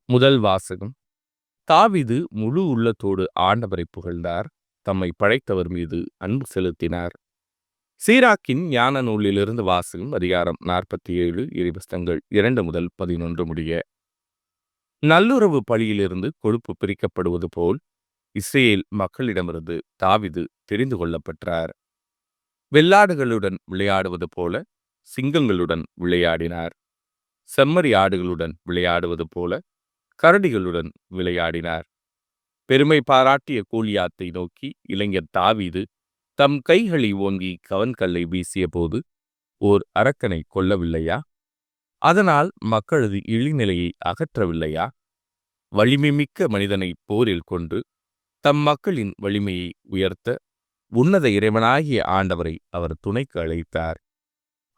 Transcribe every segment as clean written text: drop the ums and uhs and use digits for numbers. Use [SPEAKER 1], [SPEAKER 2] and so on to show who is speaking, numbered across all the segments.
[SPEAKER 1] முதல் வாசகம். தாவீது முழு உள்ளத்தோடு ஆண்டவரை புகழ்ந்தார். தம்மை படைத்தவர் மீது அன்பு செலுத்தினார். சீராக்கின் ஞான நூலிலிருந்து வாசகம். அதிகாரம் 47 இறைவசனங்கள் 2 முதல் 11 முடிய. நல்லுறவு பழியிலிருந்து கொழுப்பு பிரிக்கப்படுவது போல் இஸ்ரேல் மக்களிடமிருந்து தாவீது தெரிந்து கொள்ளப்பட்டார். வெள்ளாடுகளுடன் விளையாடுவது போல சிங்கங்களுடன் விளையாடினார். செம்மறி ஆடுகளுடன் விளையாடுவது போல கரடிகளுடன் விளையாடினார். பெருமை பாராட்டிய கோலியாத்தை நோக்கி இளைஞர் தாவீது தம் கைகளை ஓங்கி கவன்கல்லை வீசிய போது ஓர் அரக்கனை கொல்லவில்லையா? அதனால் மக்களது இழிநிலையை அகற்றவில்லையா? வலிமைமிக்க மனிதனை போரில் கொண்டு தம் மக்களின் வலிமையை உயர்த்த உன்னத இறைவனாகிய ஆண்டவரை அவர் துணைக்கு அழைத்தார்.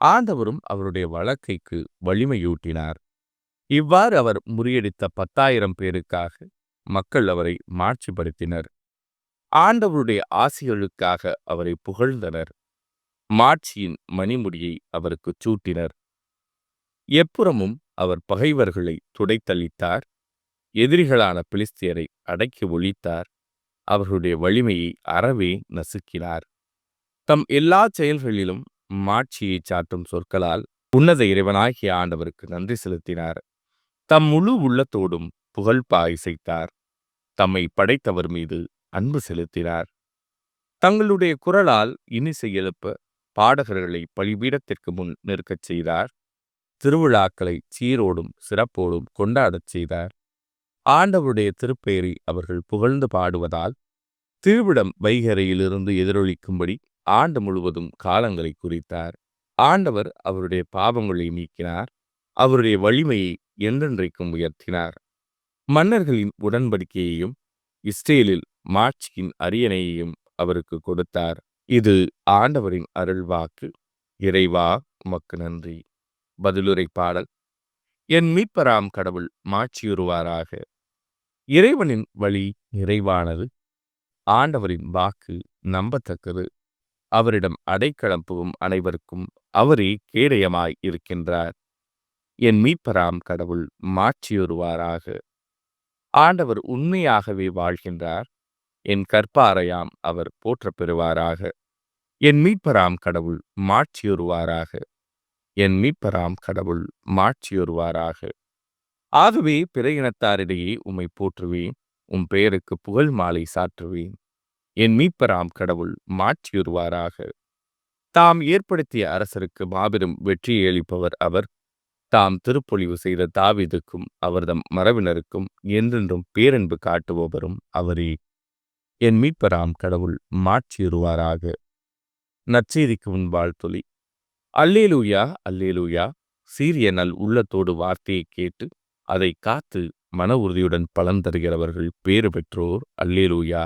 [SPEAKER 1] ஆண்டவரும் அவருடைய வழக்கைக்கு வலிமையூட்டினார். இவ்வாறு அவர் முறியடித்த 10,000 பேருக்காக மக்கள் அவரை மாட்சிப்படுத்தினர். ஆண்டவருடைய ஆசிகளுக்காக அவரை புகழ்ந்தனர். மாட்சியின் மணிமுடியை அவருக்கு சூட்டினர். எப்புறமும் அவர் பகைவர்களை துடைத்தளித்தார். எதிரிகளான பிலிஸ்தியரை அடக்கி ஒழித்தார். அவர்களுடைய வலிமையை அறவே நசுக்கினார். தம் எல்லா செயல்களிலும் மாட்சியை சாட்டும் சொற்களால் உன்னத இறைவனாகிய ஆண்டவருக்கு நன்றி செலுத்தினார். தம் முழு உள்ளத்தோடும் புகழ்பா இசைத்தார். தம்மை படைத்தவர் மீது அன்பு செலுத்தினார். தங்களுடைய குரலால் இன்னிசை எழுப்ப பாடகர்களை பலிபீடத்திற்கு முன் நிற்கச் செய்தார். திருவிழாக்களை சீரோடும் சிறப்போடும் கொண்டாடச் செய்தார். ஆண்டவருடைய திருப்பெயரை அவர்கள் புகழ்ந்து பாடுவதால் திருவிடம் வைகரையிலிருந்து எதிரொலிக்கும்படி ஆண்டு முழுவதும் காலங்களை குறித்தார். ஆண்டவர் அவருடைய பாவங்களை நீக்கினார். அவருடைய வலிமையை என்றென்றைக்கும் உயர்த்தினார். மன்னர்களின் உடன்படிக்கையையும் இஸ்ரேலில் மாட்சியின் அரியணையையும் அவருக்கு கொடுத்தார். இது ஆண்டவரின் அருள்வாக்கு. இறைவா உமக்கு நன்றி. பதிலுரை பாடல். என் மீட்பராம் கடவுள் மாட்சியுறுவாராக. இறைவனின் வழி நிறைவானது. ஆண்டவரின் வாக்கு நம்பத்தக்கது. அவரிடம் அடைக்கலம் புகும் அனைவருக்கும் அவரே கேடயமாய் இருக்கின்றார். என் மீட்பராம் கடவுள் மாட்சியுறுவாராக. ஆண்டவர் உண்மையாகவே வாழ்கின்றார். என் கற்பாரையாம் அவர் போற்றப் பெறுவாராக. என் மீட்பராம் கடவுள் மாட்சியுறுவாராக. என் மீட்பராம் கடவுள் மாட்சியுறுவாராக. ஆகவே பிற இனத்தாரிடையே உம்மை போற்றுவேன். உம் பெயருக்கு புகழ் மாலை சாற்றுவேன். என் மீட்பராம் கடவுள் மாட்சியுறுவாராக. தாம் ஏற்படுத்திய அரசருக்கு மாபெரும் வெற்றியை அளிப்பவர் அவர். தாம் திருப்பொழிவு செய்த தாவீதுக்கும் அவர்தம் மரபினருக்கும் என்றென்றும் பேரன்பு காட்டுபவரும் அவரே. என் மீட்பராம் கடவுள் மாட்சியுறுவாராக. நற்செய்திக்கு முன் வாழ்த்தொலி. அல்லேலூயா அல்லேலூயா. சீரிய நல் உள்ளத்தோடு வார்த்தையை கேட்டு அதை காத்து மன உறுதியுடன் பலன் தருகிறவர்கள் பேறு பெற்றோர். அல்லேலூயா.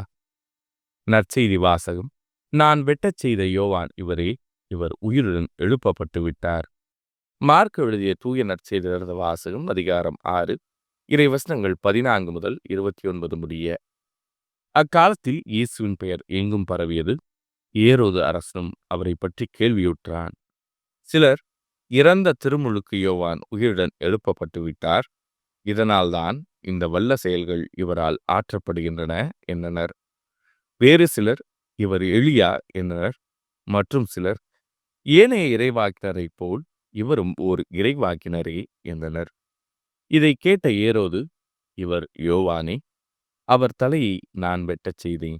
[SPEAKER 1] நற்செய்தி வாசகம். நான் வெட்டச் செய்த யோவான் இவரே. இவர் உயிருடன் எழுப்பப்பட்டு விட்டார். மார்க் எழுதிய தூய நற்செய்தியிலிருந்து வாசகம். அதிகாரம் 6 இறைவசனங்கள் 14 முதல் 29 முடிய. அக்காலத்தில் இயேசுவின் பெயர் எங்கும் பரவியது. ஏரோது அரசனும் அவரை பற்றி கேள்வியுற்றான். சிலர், இறந்த திருமுழுக்கு யோவான் உயிருடன் எழுப்பப்பட்டு விட்டார். இதனால்தான் இந்த வல்ல செயல்கள் இவரால் ஆற்றப்படுகின்றன என்றனர். வேறு சிலர், இவர் எலியா என்றனர். மற்றும் சிலர், ஏனைய இறைவாக்கினரை போல் இவரும் ஓர் இறைவாக்கினரே என்றனர். இதை கேட்ட ஏரோது, இவர் யோவானே. அவர் தலையை நான் வெட்டச் செய்தேன்.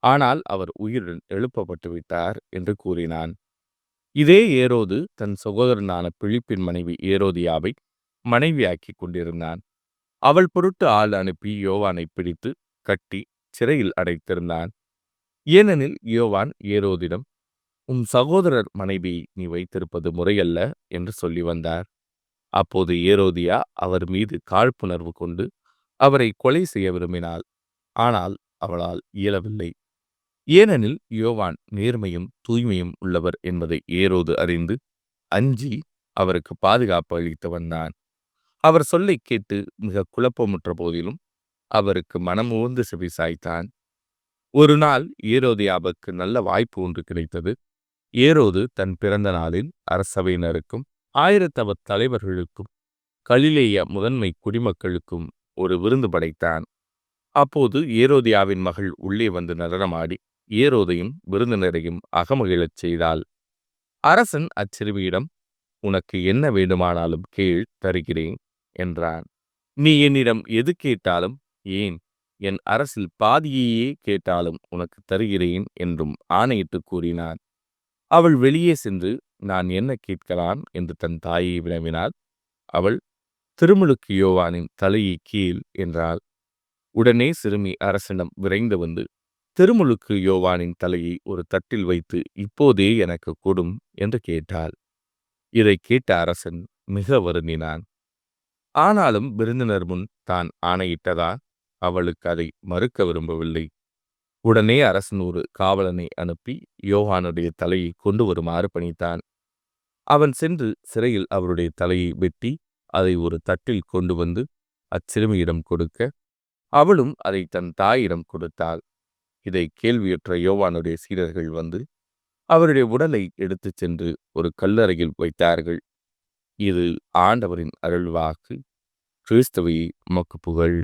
[SPEAKER 1] ஆனால் அவர் உயிருடன் எழுப்பப்பட்டு விட்டார் என்று கூறினான். இதே ஏரோது தன் சகோதரனான பிலிப்பின் மனைவி ஏரோதியாவை மனைவியாக்கி கொண்டிருந்தான். அவள் பொருட்டு ஆள் அனுப்பி யோவானை பிடித்து கட்டி சிறையில் அடைத்திருந்தான். ஏனெனில் யோவான் ஏரோதிடம், உம் சகோதரர் மனைவி நீ வைத்திருப்பது முறையல்ல என்று சொல்லி வந்தார். அப்போது ஏரோதியா அவர் மீது காழ்ப்புணர்வு கொண்டு அவரை கொலை செய்ய விரும்பினாள். ஆனால் அவளால் இயலவில்லை. ஏனெனில் யோவான் நேர்மையும் தூய்மையும் உள்ளவர் என்பதை ஏரோது அறிந்து அஞ்சி அவருக்கு பாதுகாப்பு அளித்து வந்தான். அவர் சொல்லை கேட்டு மிக குழப்பமுற்ற போதிலும் அவருக்கு மனமுவந்து செவிசாய்த்தான். ஒரு நாள் ஏரோதியாவுக்கு நல்ல வாய்ப்பு ஒன்று கிடைத்தது. ஏரோது தன் பிறந்த நாளில் அரசவையினருக்கும் 1000 தலைவர்களுக்கும் கலிலேய முதன்மை குடிமக்களுக்கும் ஒரு விருந்து படைத்தான். அப்போது ஏரோதியாவின் மகள் உள்ளே வந்து நடனமாடி ஏரோதையும் விருந்தினரையும் அகமகிழச் செய்தாள். அரசன் அச்சிறுமியிடம், "உனக்கு என்ன வேண்டுமானாலும் கேள், தருகிறேன்" என்றான். "நீ என்னிடம் எது கேட்டாலும், ஏன் என் அரசில் பாதியையே கேட்டாலும் உனக்கு தருகிறேன்" என்றும் ஆணையிட்டுக் கூறினார். அவள் வெளியே சென்று, "நான் என்ன கேட்கலாம்?" என்று தன் தாயை வினவினாள். அவள், "திருமுழுக்கு யோவானின் தலையை கீழ்" என்றாள். உடனே சிறுமி அரசனிடம் விரைந்து வந்து, "திருமுழுக்கு யோவானின் தலையை ஒரு தட்டில் வைத்து இப்போதே எனக்கு கொடும்" என்று கேட்டாள். இதைக் கேட்ட அரசன் மிக வருந்தினான். ஆனாலும் விருந்தினர் முன் தான் ஆணையிட்டதால் அவளுக்கு அதை மறுக்க விரும்பவில்லை. உடனே அரசன் ஒரு காவலனை அனுப்பி யோவானுடைய தலையை கொண்டு வருமாறு பணித்தான். அவன் சென்று சிறையில் அவருடைய தலையை வெட்டி அதை ஒரு தட்டில் கொண்டு வந்து அச்சிறுமியிடம் கொடுக்க, அவளும் அதை தன் தாயிடம் கொடுத்தாள். இதை கேள்வியுற்ற யோவானுடைய சீடர்கள் வந்து அவருடைய உடலை எடுத்துச் சென்று ஒரு கல்லறையில் வைத்தார்கள். இது ஆண்டவரின் அருள்வாக்கு. கிறிஸ்துவே உமக்கு புகழ்.